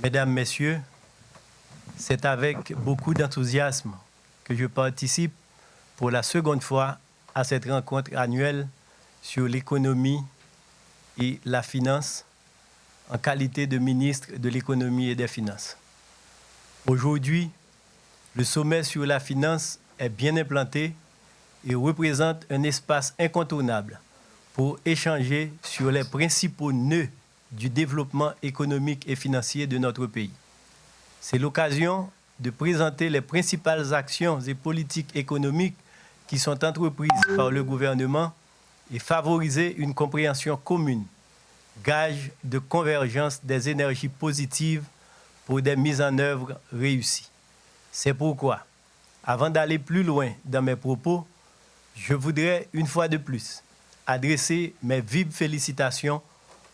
Mesdames, Messieurs, c'est avec beaucoup d'enthousiasme que je participe pour la seconde fois à cette rencontre annuelle sur l'économie et la finance en qualité de ministre de l'économie et des finances. Aujourd'hui, le sommet sur la finance est bien implanté et représente un espace incontournable pour échanger sur les principaux nœuds du développement économique et financier de notre pays. C'est l'occasion de présenter les principales actions et politiques économiques qui sont entreprises par le gouvernement et favoriser une compréhension commune, gage de convergence des énergies positives pour des mises en œuvre réussies. C'est pourquoi, avant d'aller plus loin dans mes propos, je voudrais une fois de plus adresser mes vives félicitations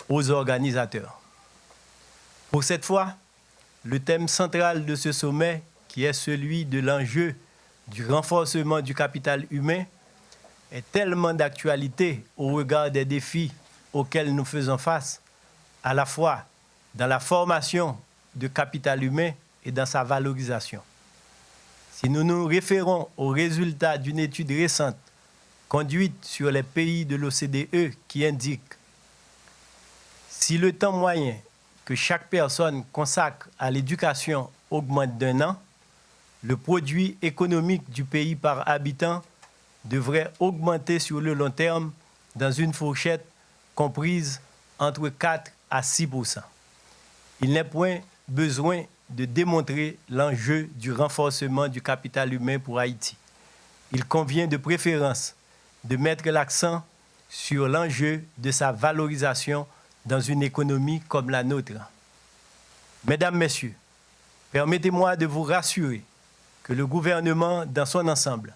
aux organisateurs. Pour cette fois, le thème central de ce sommet, qui est celui de l'enjeu du renforcement du capital humain, est tellement d'actualité au regard des défis auxquels nous faisons face, à la fois dans la formation de capital humain et dans sa valorisation. Si nous nous référons aux résultats d'une étude récente conduite sur les pays de l'OCDE qui indique si le temps moyen que chaque personne consacre à l'éducation augmente d'1 an, le produit économique du pays par habitant devrait augmenter sur le long terme dans une fourchette comprise entre 4 à 6%. Il n'est point besoin de démontrer l'enjeu du renforcement du capital humain pour Haïti. Il convient de préférence de mettre l'accent sur l'enjeu de sa valorisation dans une économie comme la nôtre. Mesdames, Messieurs, permettez-moi de vous rassurer que le gouvernement dans son ensemble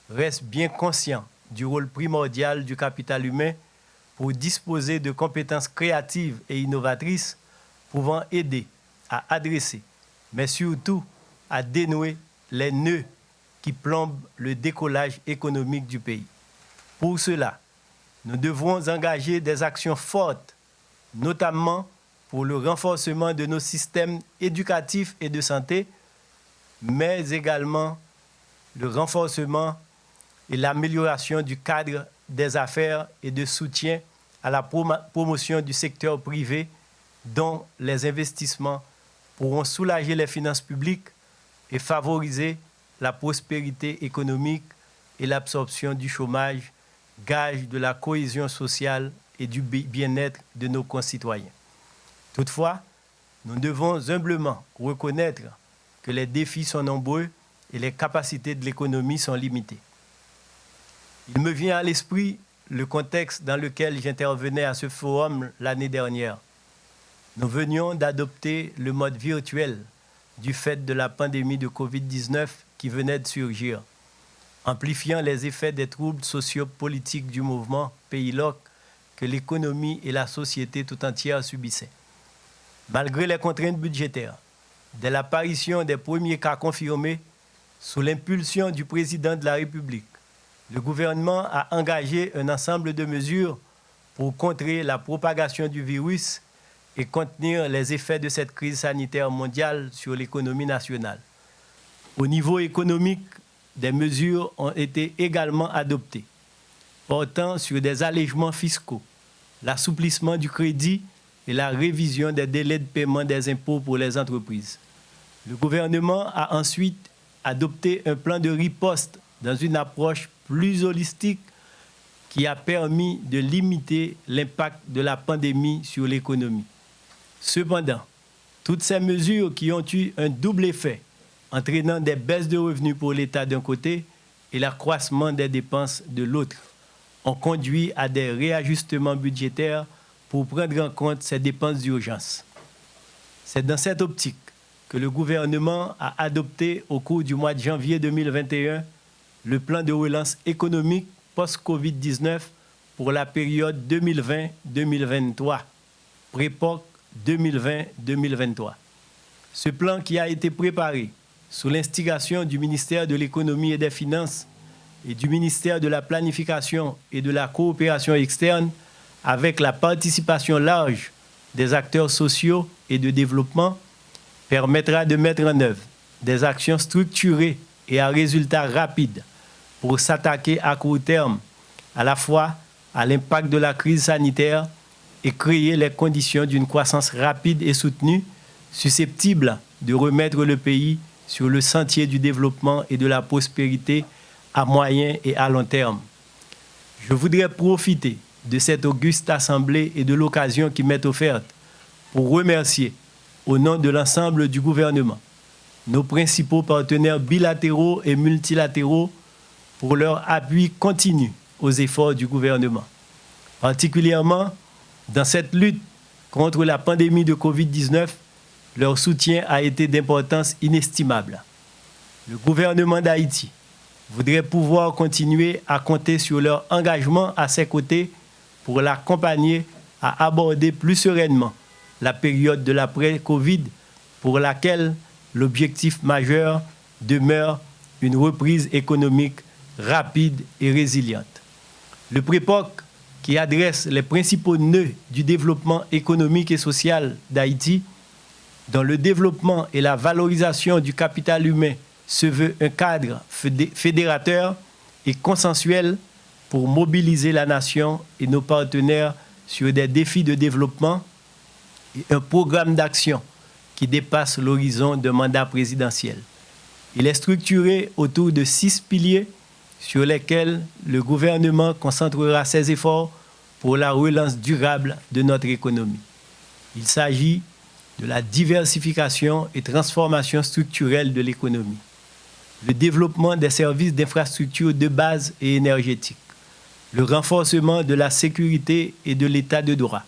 reste bien conscient du rôle primordial du capital humain pour disposer de compétences créatives et innovatrices pouvant aider à adresser, mais surtout à dénouer les nœuds qui plombent le décollage économique du pays. Pour cela, nous devrons engager des actions fortes, notamment pour le renforcement de nos systèmes éducatifs et de santé, mais également le renforcement et l'amélioration du cadre des affaires et de soutien à la promotion du secteur privé dont les investissements pourront soulager les finances publiques et favoriser la prospérité économique et l'absorption du chômage, gage de la cohésion sociale et du bien-être de nos concitoyens. Toutefois, nous devons humblement reconnaître que les défis sont nombreux et les capacités de l'économie sont limitées. Il me vient à l'esprit le contexte dans lequel j'intervenais à ce forum l'année dernière. Nous venions d'adopter le mode virtuel du fait de la pandémie de Covid-19 qui venait de surgir, amplifiant les effets des troubles sociopolitiques du mouvement Pays-Loc que l'économie et la société tout entière subissaient. Malgré les contraintes budgétaires, dès l'apparition des premiers cas confirmés, sous l'impulsion du président de la République, le gouvernement a engagé un ensemble de mesures pour contrer la propagation du virus et contenir les effets de cette crise sanitaire mondiale sur l'économie nationale. Au niveau économique, des mesures ont été également adoptées, portant sur des allègements fiscaux, l'assouplissement du crédit et la révision des délais de paiement des impôts pour les entreprises. Le gouvernement a ensuite adopté un plan de riposte dans une approche plus holistique qui a permis de limiter l'impact de la pandémie sur l'économie. Cependant, toutes ces mesures qui ont eu un double effet, entraînant des baisses de revenus pour l'État d'un côté et l'accroissement des dépenses de l'autre, ont conduit à des réajustements budgétaires pour prendre en compte ces dépenses d'urgence. C'est dans cette optique que le gouvernement a adopté au cours du mois de janvier 2021 le plan de relance économique post-Covid-19 pour la période 2020-2023, PREPOC 2020-2023. Ce plan qui a été préparé sous l'instigation du ministère de l'Économie et des Finances et du ministère de la Planification et de la Coopération externe, avec la participation large des acteurs sociaux et de développement, permettra de mettre en œuvre des actions structurées et à résultats rapides pour s'attaquer à court terme à la fois à l'impact de la crise sanitaire et créer les conditions d'une croissance rapide et soutenue susceptible de remettre le pays sur le sentier du développement et de la prospérité à moyen et à long terme. Je voudrais profiter de cette auguste assemblée et de l'occasion qui m'est offerte pour remercier, au nom de l'ensemble du gouvernement, nos principaux partenaires bilatéraux et multilatéraux pour leur appui continu aux efforts du gouvernement. Particulièrement dans cette lutte contre la pandémie de Covid-19, leur soutien a été d'importance inestimable. Le gouvernement d'Haïti voudrait pouvoir continuer à compter sur leur engagement à ses côtés pour l'accompagner à aborder plus sereinement la période de l'après-Covid pour laquelle l'objectif majeur demeure une reprise économique rapide et résiliente. Le PREPOC, qui adresse les principaux nœuds du développement économique et social d'Haïti, dont le développement et la valorisation du capital humain se veut un cadre fédérateur et consensuel pour mobiliser la nation et nos partenaires sur des défis de développement et un programme d'action qui dépasse l'horizon d'un mandat présidentiel. Il est structuré autour de 6 piliers sur lesquels le gouvernement concentrera ses efforts pour la relance durable de notre économie. Il s'agit de la diversification et transformation structurelle de l'économie, le développement des services d'infrastructure de base et énergétique, le renforcement de la sécurité et de l'état de droit,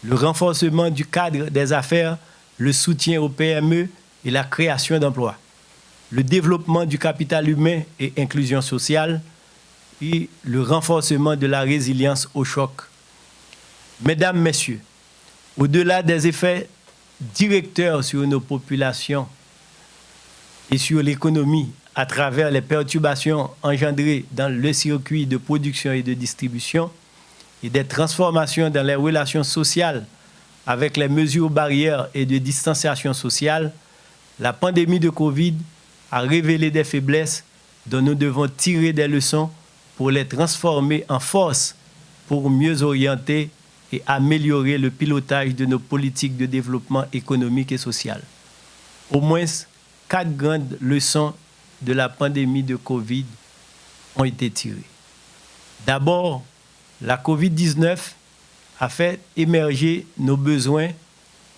le renforcement du cadre des affaires, le soutien aux PME et la création d'emplois, le développement du capital humain et inclusion sociale et le renforcement de la résilience au choc. Mesdames, Messieurs, au-delà des effets directeurs sur nos populations et sur l'économie à travers les perturbations engendrées dans le circuit de production et de distribution et des transformations dans les relations sociales avec les mesures barrières et de distanciation sociale, la pandémie de Covid a révélé des faiblesses dont nous devons tirer des leçons pour les transformer en force pour mieux orienter et améliorer le pilotage de nos politiques de développement économique et social. Au moins 4 grandes leçons de la pandémie de Covid ont été tirées. D'abord, la Covid-19 a fait émerger nos besoins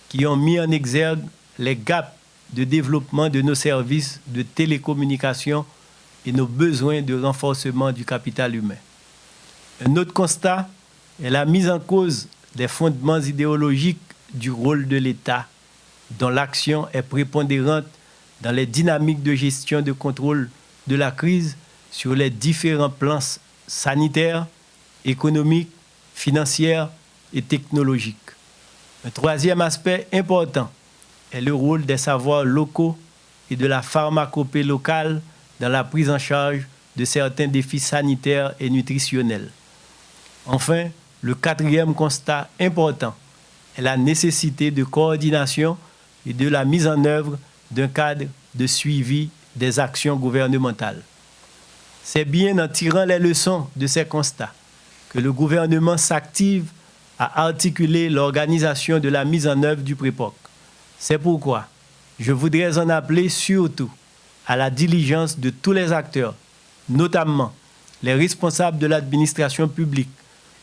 qui ont mis en exergue les gaps de développement de nos services de télécommunication et nos besoins de renforcement du capital humain. Un autre constat est la mise en cause des fondements idéologiques du rôle de l'État, dont l'action est prépondérante dans les dynamiques de gestion de contrôle de la crise sur les différents plans sanitaires, économiques, financiers et technologiques. Un troisième aspect important est le rôle des savoirs locaux et de la pharmacopée locale dans la prise en charge de certains défis sanitaires et nutritionnels. Enfin, le quatrième constat important est la nécessité de coordination et de la mise en œuvre d'un cadre de suivi des actions gouvernementales. C'est bien en tirant les leçons de ces constats que le gouvernement s'active à articuler l'organisation de la mise en œuvre du PREPOC. C'est pourquoi je voudrais en appeler surtout à la diligence de tous les acteurs, notamment les responsables de l'administration publique,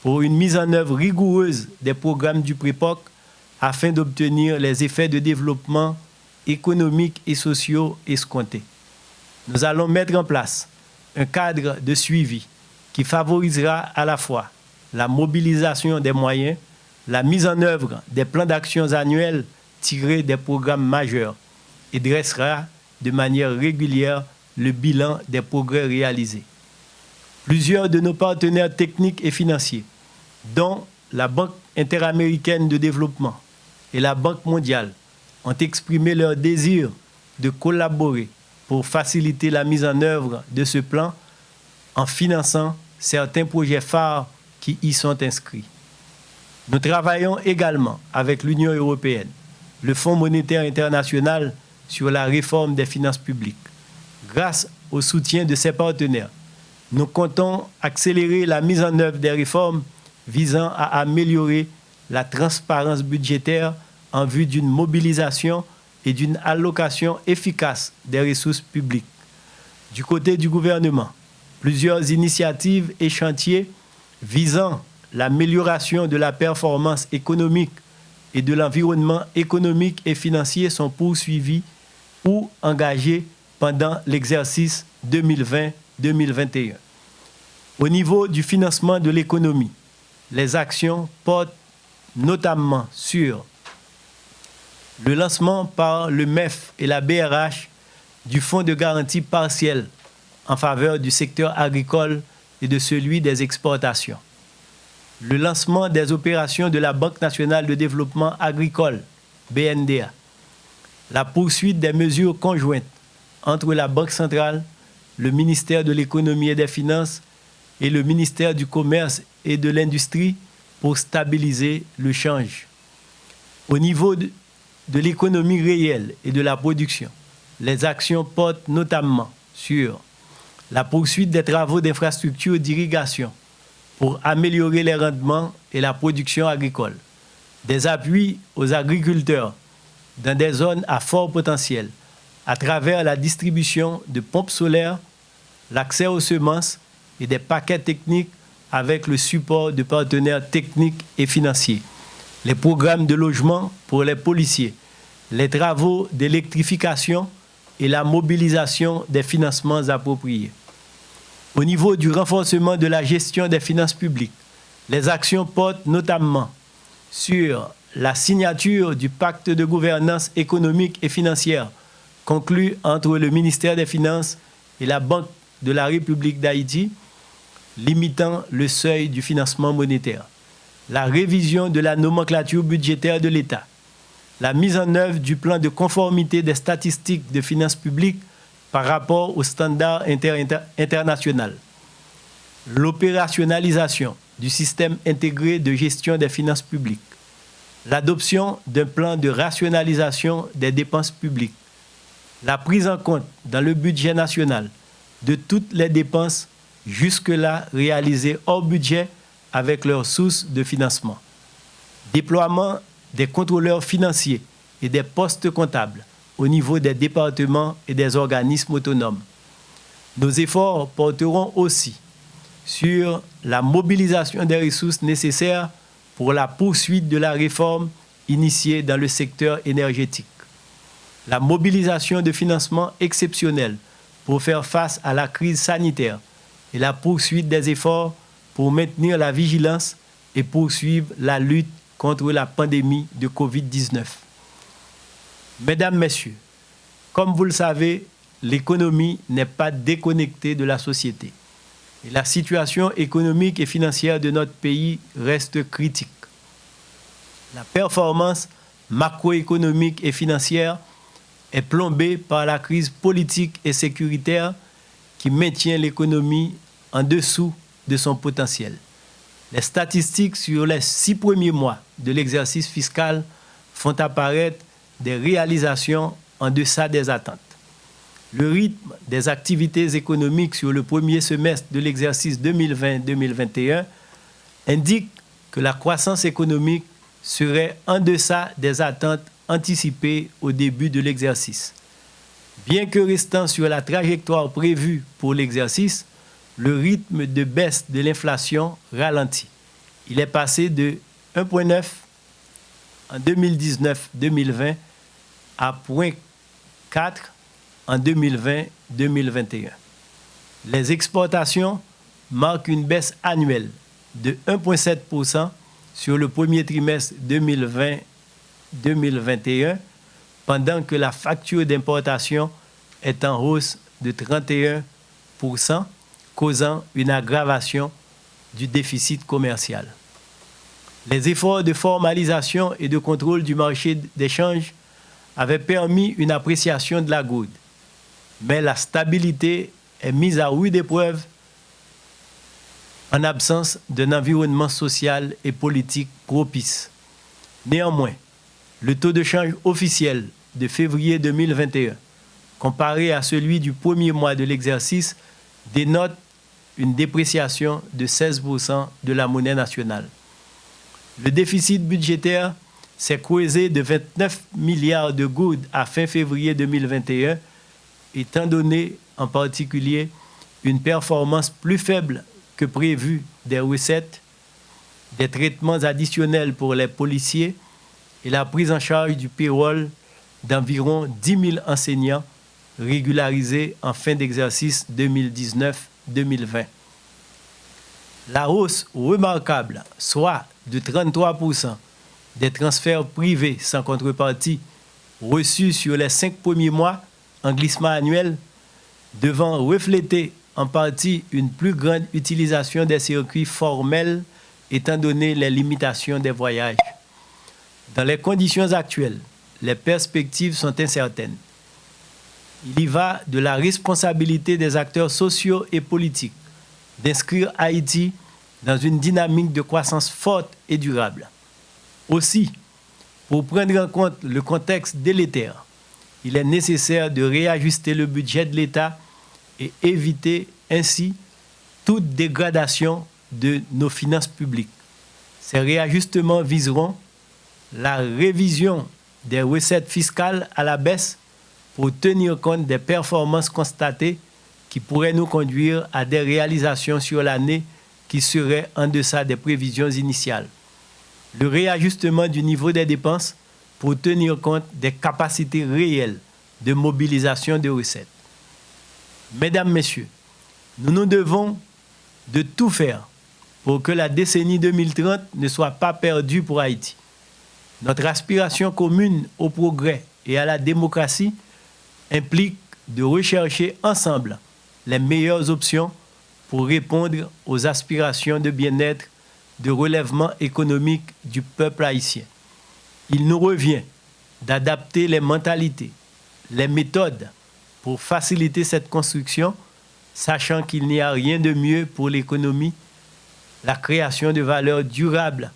pour une mise en œuvre rigoureuse des programmes du PREPOC afin d'obtenir les effets de développement économiques et sociaux escomptés. Nous allons mettre en place un cadre de suivi qui favorisera à la fois la mobilisation des moyens, la mise en œuvre des plans d'action annuels tirés des programmes majeurs et dressera de manière régulière le bilan des progrès réalisés. Plusieurs de nos partenaires techniques et financiers, dont la Banque interaméricaine de développement et la Banque mondiale, ont exprimé leur désir de collaborer pour faciliter la mise en œuvre de ce plan en finançant certains projets phares qui y sont inscrits. Nous travaillons également avec l'Union européenne le Fonds monétaire international sur la réforme des finances publiques. Grâce au soutien de ses partenaires, nous comptons accélérer la mise en œuvre des réformes visant à améliorer la transparence budgétaire en vue d'une mobilisation et d'une allocation efficace des ressources publiques. Du côté du gouvernement, plusieurs initiatives et chantiers visant l'amélioration de la performance économique et de l'environnement économique et financier sont poursuivis ou engagés pendant l'exercice 2020-2021. Au niveau du financement de l'économie, les actions portent notamment sur le lancement par le MEF et la BRH du Fonds de garantie partielle en faveur du secteur agricole et de celui des exportations. Le lancement des opérations de la Banque nationale de développement agricole, BNDA. La poursuite des mesures conjointes entre la Banque centrale, le ministère de l'économie et des finances et le ministère du commerce et de l'industrie pour stabiliser le change. Au niveau de l'économie réelle et de la production, les actions portent notamment sur la poursuite des travaux d'infrastructures d'irrigation pour améliorer les rendements et la production agricole, des appuis aux agriculteurs dans des zones à fort potentiel à travers la distribution de pompes solaires, l'accès aux semences et des paquets techniques avec le support de partenaires techniques et financiers, les programmes de logement pour les policiers, les travaux d'électrification et la mobilisation des financements appropriés. Au niveau du renforcement de la gestion des finances publiques, les actions portent notamment sur la signature du pacte de gouvernance économique et financière conclu entre le ministère des Finances et la Banque de la République d'Haïti, limitant le seuil du financement monétaire, la révision de la nomenclature budgétaire de l'État, la mise en œuvre du plan de conformité des statistiques de finances publiques par rapport aux standards internationaux, l'opérationnalisation du système intégré de gestion des finances publiques, l'adoption d'un plan de rationalisation des dépenses publiques, la prise en compte dans le budget national de toutes les dépenses jusque-là réalisées hors budget avec leurs sources de financement, déploiement des contrôleurs financiers et des postes comptables au niveau des départements et des organismes autonomes. Nos efforts porteront aussi sur la mobilisation des ressources nécessaires pour la poursuite de la réforme initiée dans le secteur énergétique, la mobilisation de financements exceptionnels pour faire face à la crise sanitaire et la poursuite des efforts pour maintenir la vigilance et poursuivre la lutte contre la pandémie de Covid-19. Mesdames, Messieurs, comme vous le savez, l'économie n'est pas déconnectée de la société. Et la situation économique et financière de notre pays reste critique. La performance macroéconomique et financière est plombée par la crise politique et sécuritaire qui maintient l'économie en dessous de son potentiel. Les statistiques sur les 6 premiers mois de l'exercice fiscal font apparaître des réalisations en deçà des attentes. Le rythme des activités économiques sur le premier semestre de l'exercice 2020-2021 indique que la croissance économique serait en deçà des attentes anticipées au début de l'exercice. Bien que restant sur la trajectoire prévue pour l'exercice, le rythme de baisse de l'inflation ralentit. Il est passé de 1,9 en 2019-2020 à 0,4 en 2020-2021. Les exportations marquent une baisse annuelle de 1,7% sur le premier trimestre 2020-2021, pendant que la facture d'importation est en hausse de 31%, causant une aggravation du déficit commercial. Les efforts de formalisation et de contrôle du marché d'échange avaient permis une appréciation de la goude, mais la stabilité est mise à rude épreuve en absence d'un environnement social et politique propice. Néanmoins, Le taux de change officiel de février 2021, comparé à celui du premier mois de l'exercice, dénote une dépréciation de 16% de la monnaie nationale. Le déficit budgétaire s'est creusé de 29 milliards de goudes à fin février 2021, étant donné en particulier une performance plus faible que prévu des recettes, des traitements additionnels pour les policiers et la prise en charge du payroll d'environ 10 000 enseignants régularisés en fin d'exercice 2019-2020. La hausse remarquable, soit de 33% des transferts privés sans contrepartie reçus sur les 5 premiers mois en glissement annuel, devant refléter en partie une plus grande utilisation des circuits formels étant donné les limitations des voyages. Dans les conditions actuelles, les perspectives sont incertaines. Il y va de la responsabilité des acteurs sociaux et politiques d'inscrire Haïti dans une dynamique de croissance forte et durable. Aussi, pour prendre en compte le contexte délétère, il est nécessaire de réajuster le budget de l'État et éviter ainsi toute dégradation de nos finances publiques. Ces réajustements viseront la révision des recettes fiscales à la baisse pour tenir compte des performances constatées qui pourraient nous conduire à des réalisations sur l'année qui seraient en deçà des prévisions initiales. Le réajustement du niveau des dépenses pour tenir compte des capacités réelles de mobilisation de recettes. Mesdames, Messieurs, nous nous devons de tout faire pour que la décennie 2030 ne soit pas perdue pour Haïti. Notre aspiration commune au progrès et à la démocratie implique de rechercher ensemble les meilleures options pour répondre aux aspirations de bien-être, de relèvement économique du peuple haïtien. Il nous revient d'adapter les mentalités, les méthodes pour faciliter cette construction, sachant qu'il n'y a rien de mieux pour l'économie, la création de valeurs durables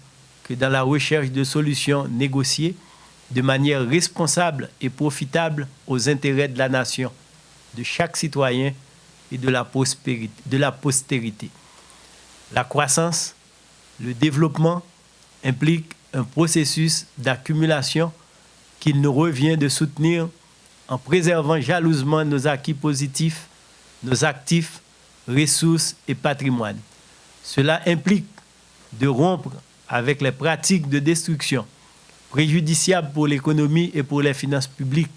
que dans la recherche de solutions négociées de manière responsable et profitable aux intérêts de la nation, de chaque citoyen et de la postérité. La croissance, le développement implique un processus d'accumulation qu'il nous revient de soutenir en préservant jalousement nos acquis positifs, nos actifs, ressources et patrimoine. Cela implique de rompre avec les pratiques de destruction préjudiciables pour l'économie et pour les finances publiques,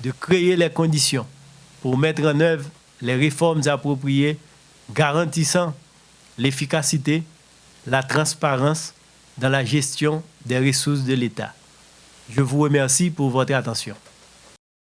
de créer les conditions pour mettre en œuvre les réformes appropriées garantissant l'efficacité, la transparence dans la gestion des ressources de l'État. Je vous remercie pour votre attention.